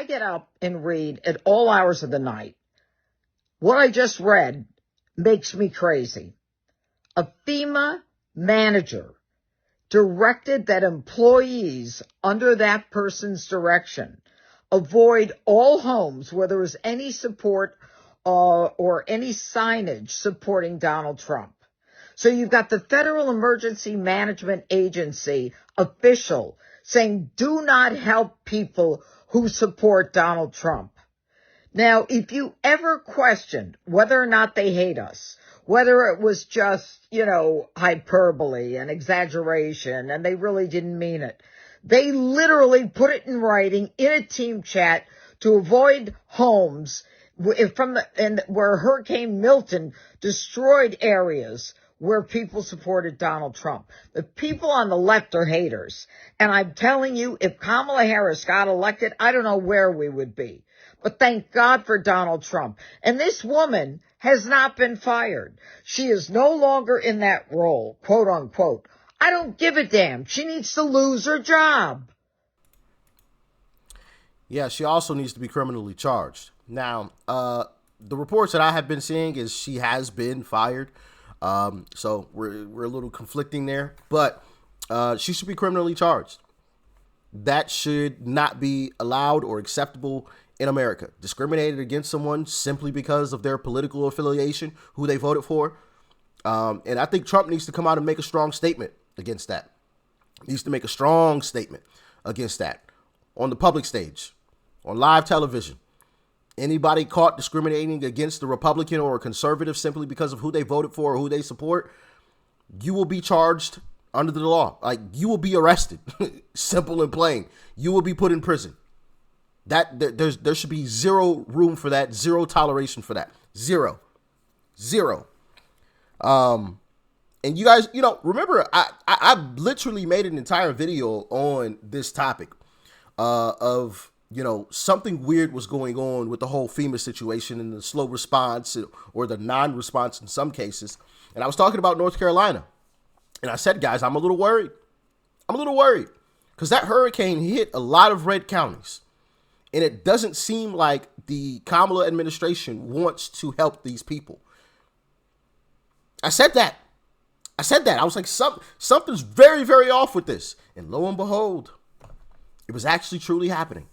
I get up and read at all hours of the night, what I just read makes me crazy. A FEMA manager directed that employees under that person's direction avoid all homes where there was any support or any signage supporting Donald Trump. So you've got the Federal Emergency Management Agency official saying, do not help people who support Donald Trump. Now, if you ever questioned whether or not they hate us, whether it was just, hyperbole and exaggeration, and they really didn't mean it, they literally put it in writing in a team chat to avoid homes where Hurricane Milton destroyed areas where people supported Donald Trump. The people on the left are haters. And I'm telling you, if Kamala Harris got elected, I don't know where we would be. But thank God for Donald Trump. And this woman has not been fired. She is no longer in that role, quote unquote. I don't give a damn. She needs to lose her job. Yeah, she also needs to be criminally charged. Now, the reports that I have been seeing is she has been fired. So we're a little conflicting there, but she should be criminally charged. That should not be allowed or acceptable in America. Discriminated against someone simply because of their political affiliation, who they voted for. And I think Trump needs to come out and make a strong statement against that. He needs to make a strong statement against that on the public stage, on live television. Anybody caught discriminating against a Republican or a conservative simply because of who they voted for or who they support, you will be charged under the law. Like, you will be arrested. Simple and plain. You will be put in prison. There should be zero room for that, zero toleration for that. Zero. And you guys, remember, I literally made an entire video on this topic of something weird was going on with the whole FEMA situation and the slow response or the non-response in some cases. And I was talking about North Carolina. And I said, guys, I'm a little worried. Because that hurricane hit a lot of red counties. And it doesn't seem like the Kamala administration wants to help these people. I said that. I was like, something's very, very off with this. And lo and behold, it was actually truly happening.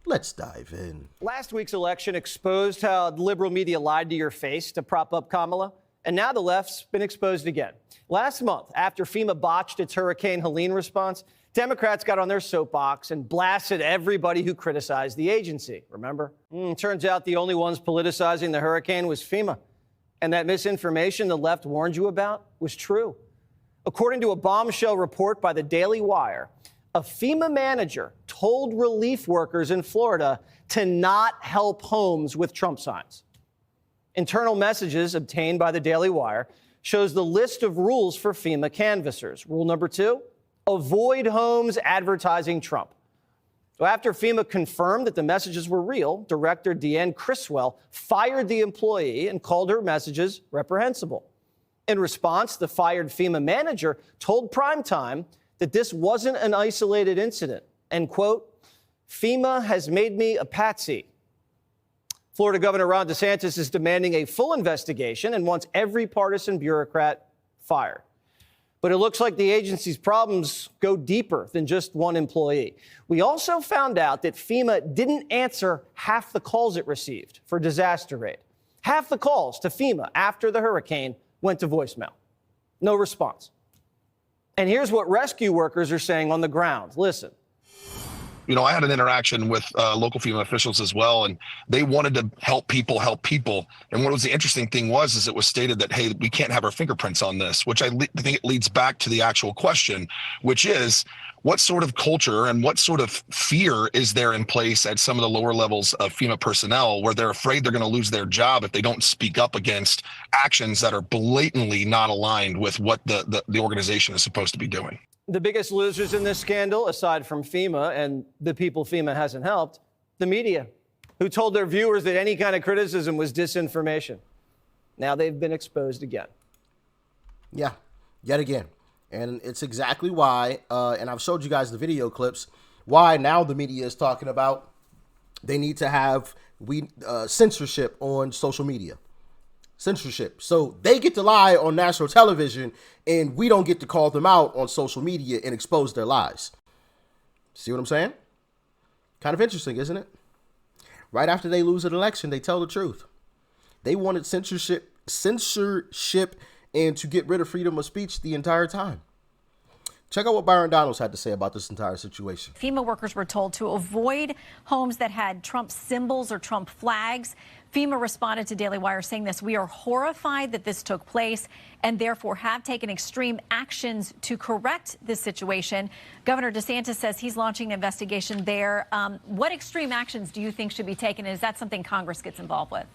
Let's dive in. Last week's election exposed how the liberal media lied to your face to prop up Kamala. And now the left's been exposed again. Last month, after FEMA botched its Hurricane Helene response, Democrats got on their soapbox and blasted everybody who criticized the agency. Remember? Turns out the only ones politicizing the hurricane was FEMA. And that misinformation the left warned you about was true. According to a bombshell report by the Daily Wire, a FEMA manager told relief workers in Florida to not help homes with Trump signs. Internal messages obtained by the Daily Wire shows the list of rules for FEMA canvassers. Rule number 2, avoid homes advertising Trump. So after FEMA confirmed that the messages were real, Director Deanne Criswell fired the employee and called her messages reprehensible. In response, the fired FEMA manager told Primetime that this wasn't an isolated incident, and, quote, FEMA has made me a patsy. Florida Governor Ron DeSantis is demanding a full investigation and wants every partisan bureaucrat fired. But it looks like the agency's problems go deeper than just one employee. We also found out that FEMA didn't answer half the calls it received for disaster aid. Half the calls to FEMA after the hurricane went to voicemail. No response. And here's what rescue workers are saying on the ground. Listen. I had an interaction with local FEMA officials as well, and they wanted to help people. And what was the interesting thing is it was stated that, hey, we can't have our fingerprints on this, which I think it leads back to the actual question, which is what sort of culture and what sort of fear is there in place at some of the lower levels of FEMA personnel where they're afraid they're going to lose their job if they don't speak up against actions that are blatantly not aligned with what the organization is supposed to be doing. The biggest losers in this scandal, aside from FEMA and the people FEMA hasn't helped, the media, who told their viewers that any kind of criticism was disinformation. Now they've been exposed again. Yeah, yet again. And it's exactly why, and I've showed you guys the video clips, why now the media is talking about they need to have censorship on social media. Censorship. So they get to lie on national television and we don't get to call them out on social media and expose their lies. See what I'm saying? Kind of interesting, isn't it? Right after they lose an election, they tell the truth. They wanted censorship and to get rid of freedom of speech the entire time. Check out what Byron Donalds had to say about this entire situation. FEMA workers were told to avoid homes that had Trump symbols or Trump flags. FEMA responded to Daily Wire saying this: "We are horrified that this took place and therefore have taken extreme actions to correct this situation." Governor DeSantis says he's launching an investigation there. What extreme actions do you think should be taken? Is that something Congress gets involved with?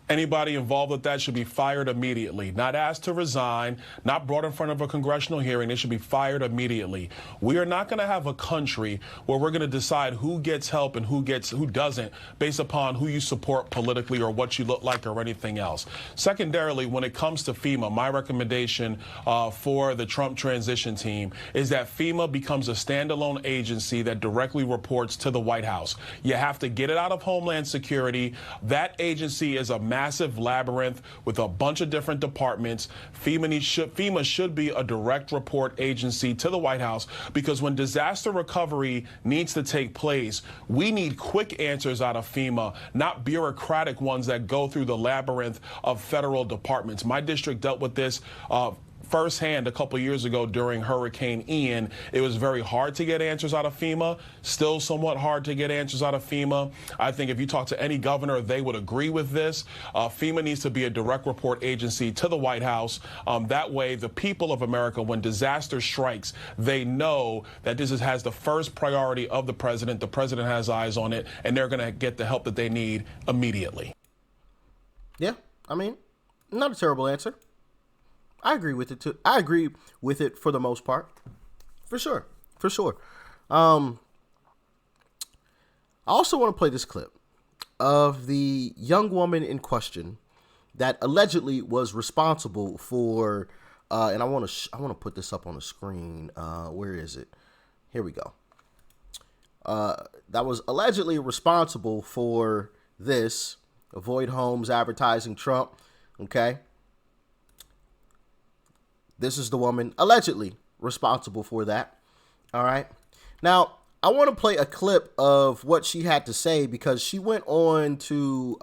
Anybody involved with that should be fired immediately, not asked to resign, not brought in front of a congressional hearing. They should be fired immediately. We are not going to have a country where we're going to decide who gets help and who doesn't based upon who you support politically or what you look like or anything else. Secondarily, when it comes to FEMA, my recommendation for the Trump transition team is that FEMA becomes a standalone agency that directly reports to the White House. You have to get it out of Homeland Security. That agency is a massive labyrinth with a bunch of different departments. FEMA should be a direct report agency to the White House, because when disaster recovery needs to take place, we need quick answers out of FEMA, not bureaucratic ones that go through the labyrinth of federal departments. My district dealt with this firsthand a couple of years ago during Hurricane Ian. It was very hard to get answers out of FEMA, still somewhat hard to get answers out of FEMA. I think if you talk to any governor, they would agree with this. FEMA needs to be a direct report agency to the White House. That way, the people of America, when disaster strikes, they know that this has the first priority of the president. The president has eyes on it, and they're going to get the help that they need immediately. Yeah, I mean, not a terrible answer. I agree with it too. I agree with it for the most part. For sure. I also want to play this clip of the young woman in question that allegedly was responsible for, and I want to put this up on the screen. Where is it? Here we go. That was allegedly responsible for this. Avoid homes advertising Trump. Okay. This is the woman allegedly responsible for that. All right. Now, I want to play a clip of what she had to say, because she went on to,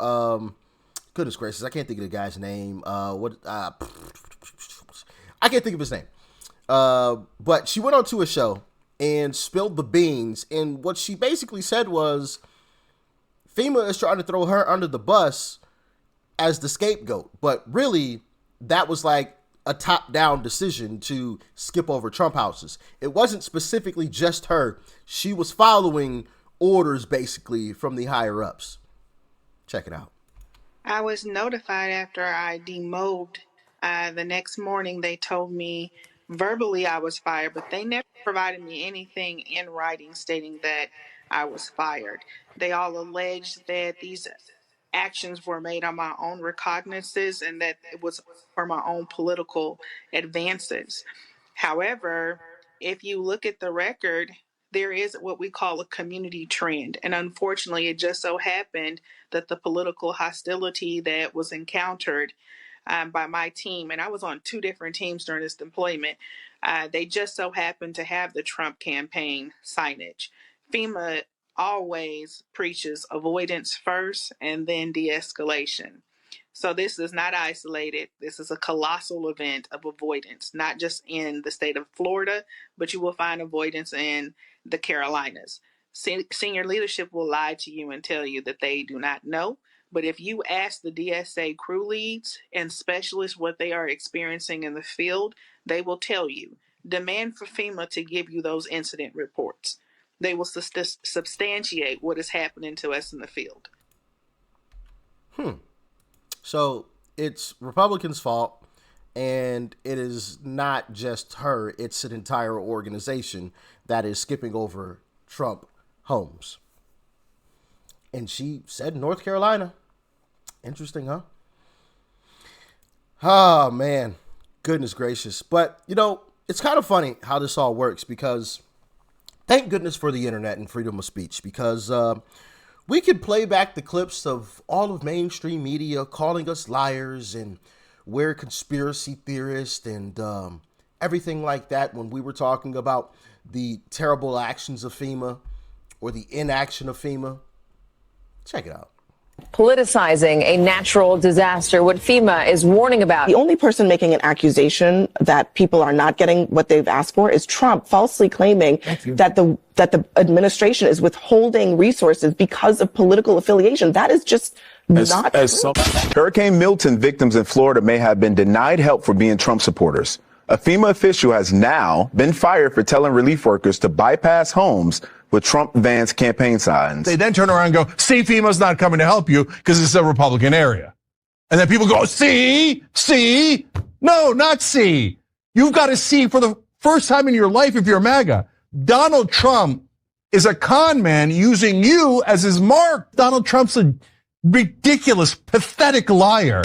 goodness gracious, I can't think of the guy's name. I can't think of his name. But she went on to a show and spilled the beans. And what she basically said was FEMA is trying to throw her under the bus as the scapegoat. But really, that was like a top-down decision to skip over Trump houses. It wasn't specifically just her. She was following orders, basically, from the higher-ups. Check it out. I was notified after I demobbed. The next morning, they told me verbally I was fired, but they never provided me anything in writing stating that I was fired. They all alleged that these actions were made on my own recognizances and that it was for my own political advances. However, if you look at the record, there is what we call a community trend. And unfortunately, it just so happened that the political hostility that was encountered by my team, and I was on two different teams during this deployment, they just so happened to have the Trump campaign signage. FEMA always preaches avoidance first and then de-escalation. So this is not isolated. This is a colossal event of avoidance, not just in the state of Florida, but you will find avoidance in the Carolinas. Senior leadership will lie to you and tell you that they do not know. But if you ask the DSA crew leads and specialists what they are experiencing in the field, they will tell you. Demand for FEMA to give you those incident reports. They will substantiate what is happening to us in the field. So it's Republicans' fault, and it is not just her. It's an entire organization that is skipping over Trump homes. And she said North Carolina. Interesting, huh? Oh, man. Goodness gracious. But, you know, it's kind of funny how this all works, because Thank goodness for the internet and freedom of speech, because we could play back the clips of all of mainstream media calling us liars and we're conspiracy theorists and everything like that when we were talking about the terrible actions of FEMA or the inaction of FEMA. Check it out. Politicizing a natural disaster, what FEMA is warning about. The only person making an accusation that people are not getting what they've asked for is Trump, falsely claiming that the administration is withholding resources because of political affiliation. That is just not true. Hurricane Milton victims in Florida may have been denied help for being Trump supporters. A FEMA official has now been fired for telling relief workers to bypass homes with Trump Vance campaign signs. They then turn around and go, see, FEMA's not coming to help you because it's a Republican area. And then people go, see? No, not see. You've got to see for the first time in your life if you're MAGA. Donald Trump is a con man using you as his mark. Donald Trump's a ridiculous, pathetic liar.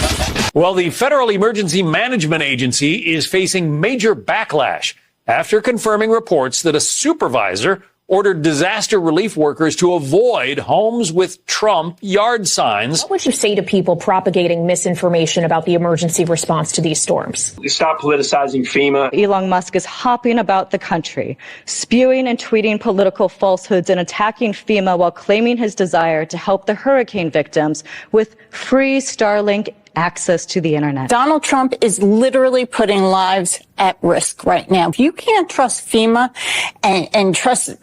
Well, the Federal Emergency Management Agency is facing major backlash after confirming reports that a supervisor ordered disaster relief workers to avoid homes with Trump yard signs. What would you say to people propagating misinformation about the emergency response to these storms? Stop politicizing FEMA. Elon Musk is hopping about the country, spewing and tweeting political falsehoods and attacking FEMA while claiming his desire to help the hurricane victims with free Starlink access to the internet. Donald Trump is literally putting lives at risk right now. If you can't trust FEMA and trust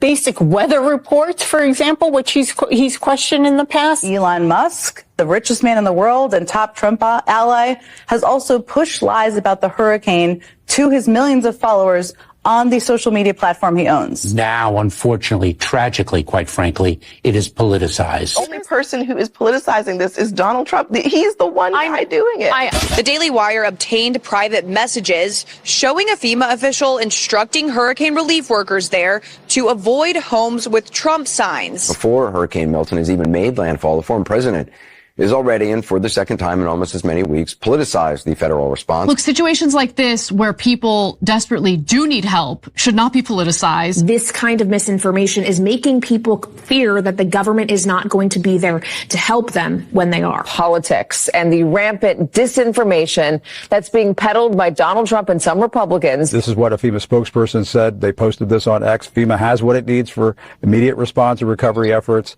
basic weather reports, for example, which he's questioned in the past. Elon Musk, the richest man in the world and top Trump ally, has also pushed lies about the hurricane to his millions of followers on the social media platform he owns. Now, unfortunately, tragically, quite frankly, it is politicized. The only person who is politicizing this is Donald Trump. He's the one guy doing it. The Daily Wire obtained private messages showing a FEMA official instructing hurricane relief workers there to avoid homes with Trump signs. Before Hurricane Milton has even made landfall, the former president is already, and for the second time in almost as many weeks, politicized the federal response. Look, situations like this where people desperately do need help should not be politicized. This kind of misinformation is making people fear that the government is not going to be there to help them when they are. Politics and the rampant disinformation that's being peddled by Donald Trump and some Republicans. This is what a FEMA spokesperson said. They posted this on X. FEMA has what it needs for immediate response and recovery efforts.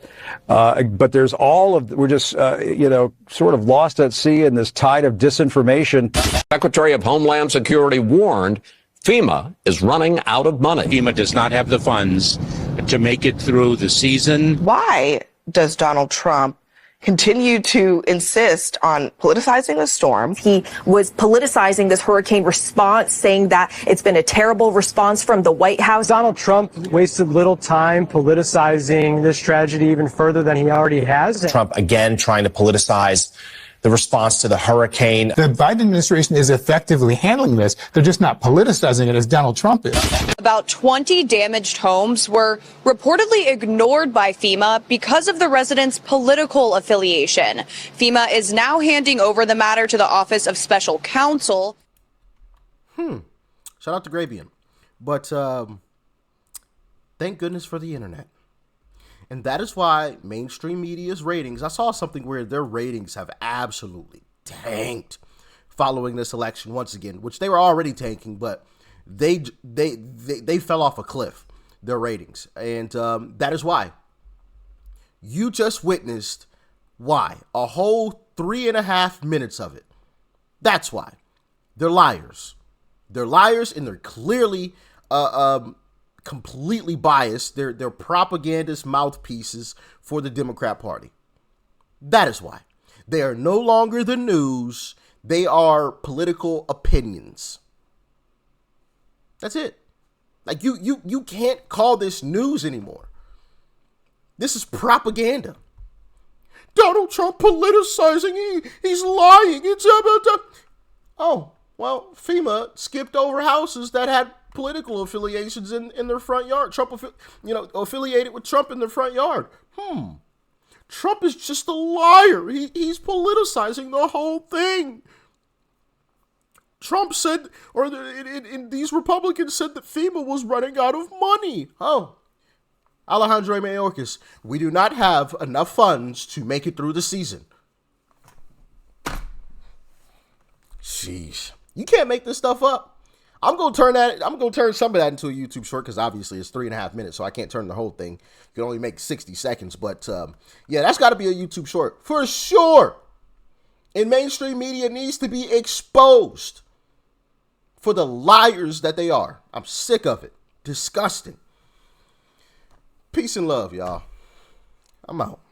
But there's we're just, sort of lost at sea in this tide of disinformation. Secretary of Homeland Security warned FEMA is running out of money. FEMA does not have the funds to make it through the season. Why does Donald Trump continue to insist on politicizing the storm? He was politicizing this hurricane response, saying that it's been a terrible response from the White House. Donald Trump wasted little time politicizing this tragedy even further than he already has. Trump, again, trying to politicize the response to the hurricane. The Biden administration is effectively handling this. They're just not politicizing it as Donald Trump is. About 20 damaged homes were reportedly ignored by FEMA because of the residents' political affiliation. FEMA is now handing over the matter to the Office of Special Counsel. Shout out to Grabian. But thank goodness for the internet. And that is why mainstream media's ratings, I saw something where their ratings have absolutely tanked following this election once again, which they were already tanking, but they fell off a cliff, their ratings. And that is why. You just witnessed why. A whole 3.5 minutes of it. That's why. They're liars. They're liars, and they're clearly completely biased. They're propagandist mouthpieces for the Democrat Party. That is why. They are no longer the news. They are political opinions. That's it. Like you can't call this news anymore. This is propaganda. Donald Trump politicizing. He's lying. Oh, well, FEMA skipped over houses that had political affiliations in their front yard. Trump, affiliated with Trump in their front yard. Trump is just a liar. He's politicizing the whole thing. Trump said, or these Republicans said that FEMA was running out of money. Oh, Alejandro Mayorkas, we do not have enough funds to make it through the season. Sheesh. You can't make this stuff up. I'm gonna turn some of that into a YouTube short because obviously it's 3.5 minutes, so I can't turn the whole thing. You can only make 60 seconds. But yeah, that's got to be a YouTube short for sure. And mainstream media needs to be exposed for the liars that they are. I'm sick of it. Disgusting. Peace and love, y'all. I'm out.